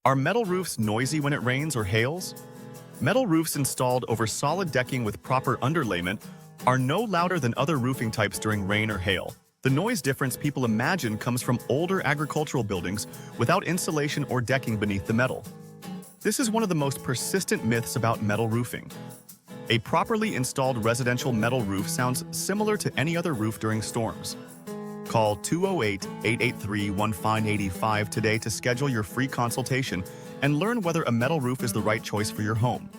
Are metal roofs noisy when it rains or hails? Metal roofs installed over solid decking with proper underlayment are no louder than other roofing types during rain or hail. The noise difference people imagine comes from older agricultural buildings without insulation or decking beneath the metal. This is one of the most persistent myths about metal roofing. A properly installed residential metal roof sounds similar to any other roof during storms. Call 208-883-1585 today to schedule your free consultation and learn whether a metal roof is the right choice for your home.